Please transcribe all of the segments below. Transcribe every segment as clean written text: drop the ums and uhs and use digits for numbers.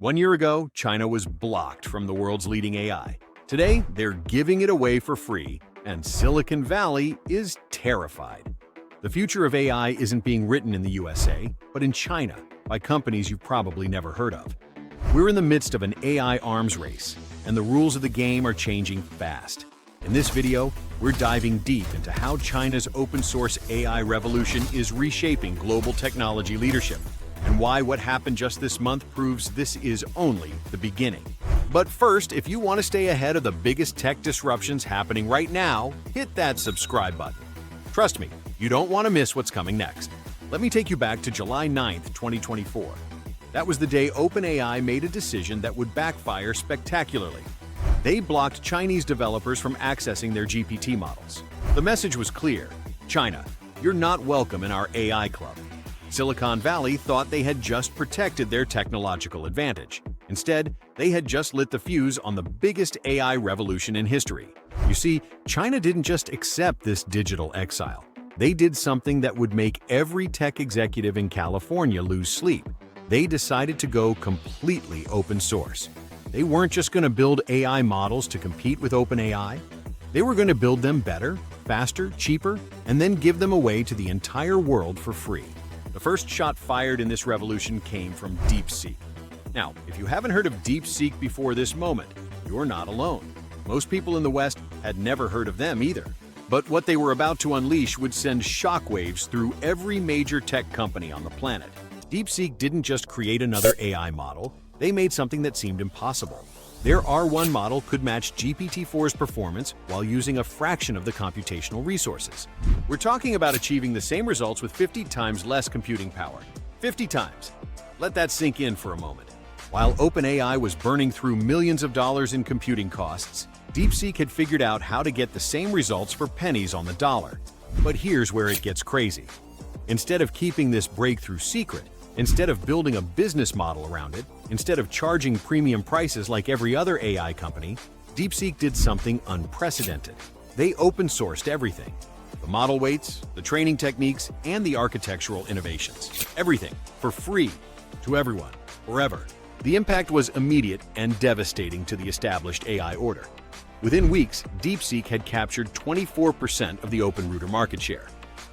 1 year ago, China was blocked from the world's leading AI. Today, they're giving it away for free, and Silicon Valley is terrified. The future of AI isn't being written in the USA, but in China, by companies you've probably never heard of. We're in the midst of an AI arms race, and the rules of the game are changing fast. In this video, we're diving deep into how China's open-source AI revolution is reshaping global technology leadership, and why what happened just this month proves this is only the beginning. But first, if you want to stay ahead of the biggest tech disruptions happening right now, hit that subscribe button. Trust me, you don't want to miss what's coming next. Let me take you back to July 9th, 2024. That was the day OpenAI made a decision that would backfire spectacularly. They blocked Chinese developers from accessing their GPT models. The message was clear: China, you're not welcome in our AI club. Silicon Valley thought they had just protected their technological advantage. Instead, they had just lit the fuse on the biggest AI revolution in history. You see, China didn't just accept this digital exile. They did something that would make every tech executive in California lose sleep. They decided to go completely open source. They weren't just going to build AI models to compete with OpenAI. They were going to build them better, faster, cheaper, and then give them away to the entire world for free. The first shot fired in this revolution came from DeepSeek. Now, if you haven't heard of DeepSeek before this moment, you're not alone. Most people in the West had never heard of them either. But what they were about to unleash would send shockwaves through every major tech company on the planet. DeepSeek didn't just create another AI model, they made something that seemed impossible. Their R1 model could match GPT-4's performance while using a fraction of the computational resources. We're talking about achieving the same results with 50 times less computing power. 50 times. Let that sink in for a moment. While OpenAI was burning through millions of dollars in computing costs, DeepSeek had figured out how to get the same results for pennies on the dollar. But here's where it gets crazy. Instead of keeping this breakthrough secret, instead of building a business model around it, instead of charging premium prices like every other AI company, DeepSeek did something unprecedented. They open-sourced everything. The model weights, the training techniques, and the architectural innovations. Everything, for free, to everyone, forever. The impact was immediate and devastating to the established AI order. Within weeks, DeepSeek had captured 24% of the open router market share.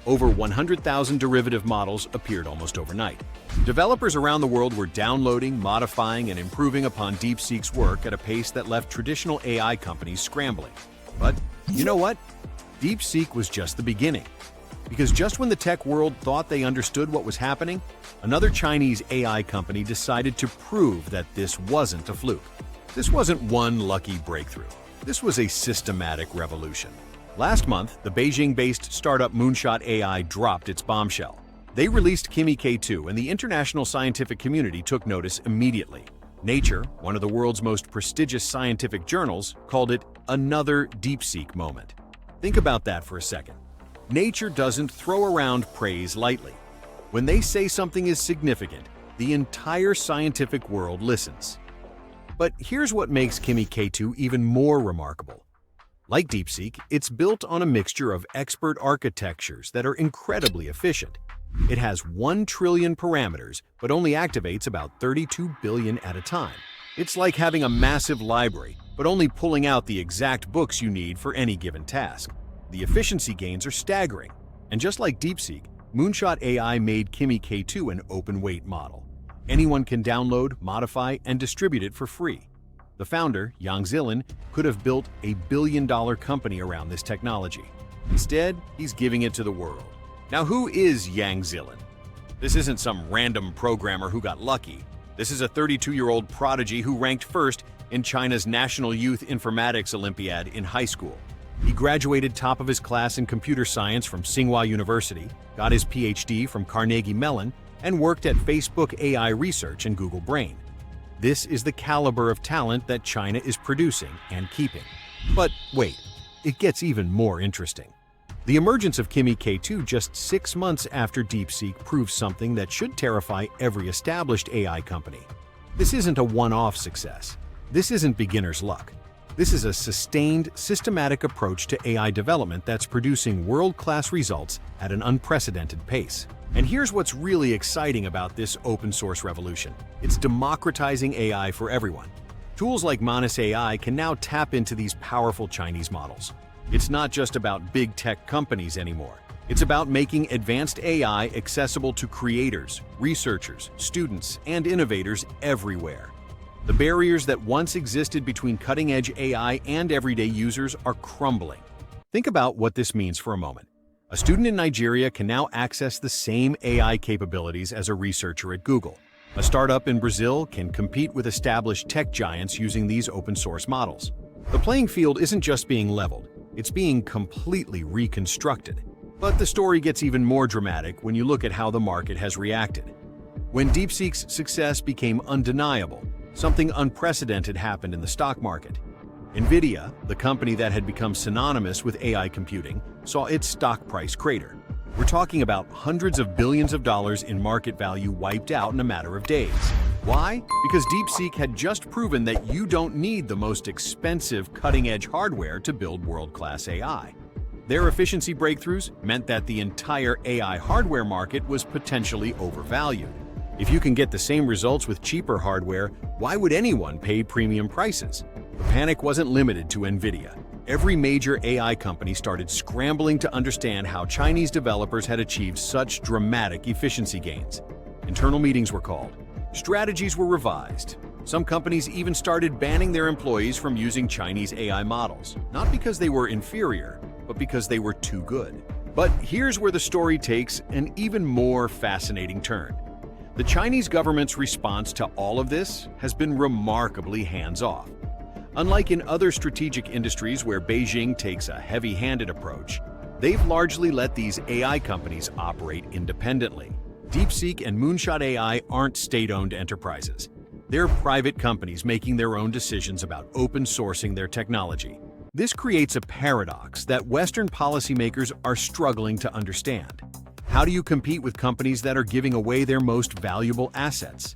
Over 100,000 derivative models appeared almost overnight. Developers around the world were downloading, modifying, and improving upon DeepSeek's work at a pace that left traditional AI companies scrambling. But you know what? DeepSeek was just the beginning. Because just when the tech world thought they understood what was happening, another Chinese AI company decided to prove that this wasn't a fluke. This wasn't one lucky breakthrough. This was a systematic revolution. Last month, the Beijing-based startup Moonshot AI dropped its bombshell. They released Kimi K2, and the international scientific community took notice immediately. Nature, one of the world's most prestigious scientific journals, called it another DeepSeek moment. Think about that for a second. Nature doesn't throw around praise lightly. When they say something is significant, the entire scientific world listens. But here's what makes Kimi K2 even more remarkable. Like DeepSeek, it's built on a mixture of expert architectures that are incredibly efficient. It has 1 trillion parameters, but only activates about 32 billion at a time. It's like having a massive library, but only pulling out the exact books you need for any given task. The efficiency gains are staggering. And just like DeepSeek, Moonshot AI made Kimi K2 an open-weight model. Anyone can download, modify, and distribute it for free. The founder, Yang Zilin, could have built a billion-dollar company around this technology. Instead, he's giving it to the world. Now, who is Yang Zilin? This isn't some random programmer who got lucky. This is a 32-year-old prodigy who ranked first in China's National Youth Informatics Olympiad in high school. He graduated top of his class in computer science from Tsinghua University, got his PhD from Carnegie Mellon, and worked at Facebook AI Research and Google Brain. This is the caliber of talent that China is producing and keeping. But wait, it gets even more interesting. The emergence of Kimi K2 just 6 months after DeepSeek proves something that should terrify every established AI company. This isn't a one-off success. This isn't beginner's luck. This is a sustained, systematic approach to AI development that's producing world-class results at an unprecedented pace. And here's what's really exciting about this open source revolution. It's democratizing AI for everyone. Tools like Moonshot AI can now tap into these powerful Chinese models. It's not just about big tech companies anymore. It's about making advanced AI accessible to creators, researchers, students, and innovators everywhere. The barriers that once existed between cutting-edge AI and everyday users are crumbling. Think about what this means for a moment. A student in Nigeria can now access the same AI capabilities as a researcher at Google. A startup in Brazil can compete with established tech giants using these open-source models. The playing field isn't just being leveled, it's being completely reconstructed. But the story gets even more dramatic when you look at how the market has reacted. When DeepSeek's success became undeniable, something unprecedented happened in the stock market. NVIDIA, the company that had become synonymous with AI computing, saw its stock price crater. We're talking about hundreds of billions of dollars in market value wiped out in a matter of days. Why? Because DeepSeek had just proven that you don't need the most expensive cutting-edge hardware to build world-class AI. Their efficiency breakthroughs meant that the entire AI hardware market was potentially overvalued. If you can get the same results with cheaper hardware, why would anyone pay premium prices? The panic wasn't limited to NVIDIA. Every major AI company started scrambling to understand how Chinese developers had achieved such dramatic efficiency gains. Internal meetings were called. Strategies were revised. Some companies even started banning their employees from using Chinese AI models, not because they were inferior, but because they were too good. But here's where the story takes an even more fascinating turn. The Chinese government's response to all of this has been remarkably hands-off. Unlike in other strategic industries where Beijing takes a heavy-handed approach, they've largely let these AI companies operate independently. DeepSeek and Moonshot AI aren't state-owned enterprises. They're private companies making their own decisions about open sourcing their technology. This creates a paradox that Western policymakers are struggling to understand. How do you compete with companies that are giving away their most valuable assets?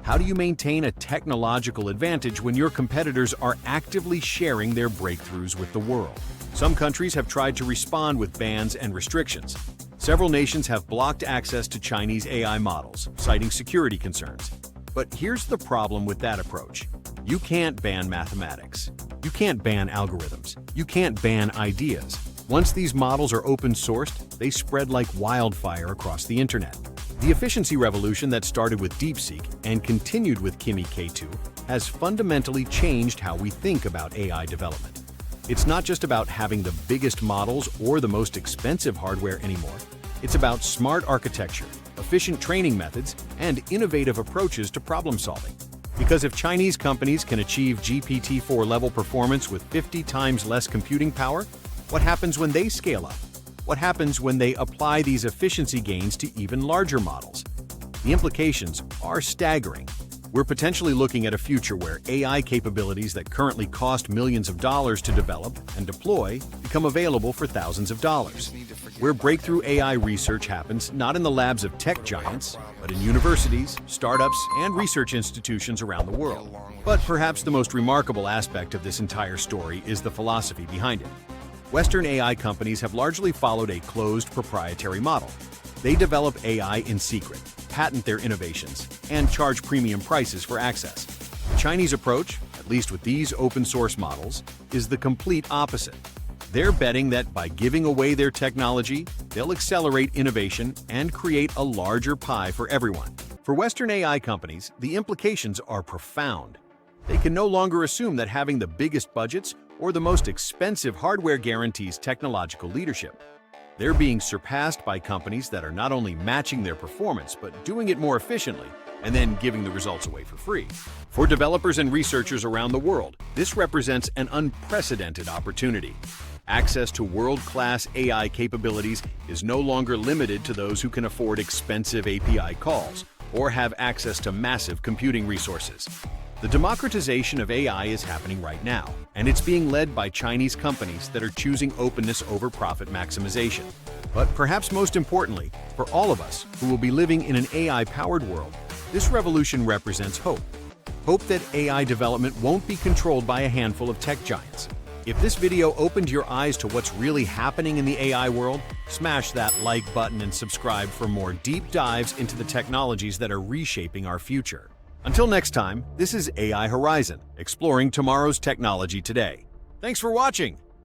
How do you maintain a technological advantage when your competitors are actively sharing their breakthroughs with the world? Some countries have tried to respond with bans and restrictions. Several nations have blocked access to Chinese AI models, citing security concerns. But here's the problem with that approach. You can't ban mathematics. You can't ban algorithms. You can't ban ideas. Once these models are open-sourced, they spread like wildfire across the internet. The efficiency revolution that started with DeepSeek and continued with Kimi K2 has fundamentally changed how we think about AI development. It's not just about having the biggest models or the most expensive hardware anymore. It's about smart architecture, efficient training methods, and innovative approaches to problem solving. Because if Chinese companies can achieve GPT-4 level performance with 50 times less computing power, what happens when they scale up? What happens when they apply these efficiency gains to even larger models? The implications are staggering. We're potentially looking at a future where AI capabilities that currently cost millions of dollars to develop and deploy become available for thousands of dollars. Where breakthrough AI research happens not in the labs of tech giants, but in universities, startups, and research institutions around the world. But perhaps the most remarkable aspect of this entire story is the philosophy behind it. Western AI companies have largely followed a closed proprietary model. They develop AI in secret, patent their innovations, and charge premium prices for access. The Chinese approach, at least with these open-source models, is the complete opposite. They're betting that by giving away their technology, they'll accelerate innovation and create a larger pie for everyone. For Western AI companies, the implications are profound. They can no longer assume that having the biggest budgets or the most expensive hardware guarantees technological leadership. They're being surpassed by companies that are not only matching their performance, but doing it more efficiently, and then giving the results away for free. For developers and researchers around the world, this represents an unprecedented opportunity. Access to world-class AI capabilities is no longer limited to those who can afford expensive API calls or have access to massive computing resources. The democratization of AI is happening right now, and it's being led by Chinese companies that are choosing openness over profit maximization. But perhaps most importantly, for all of us who will be living in an AI-powered world, this revolution represents hope. Hope that AI development won't be controlled by a handful of tech giants. If this video opened your eyes to what's really happening in the AI world, Smash that like button and subscribe for more deep dives into the technologies that are reshaping our future. Until next time, this is AI Horizon, exploring tomorrow's technology today. Thanks for watching.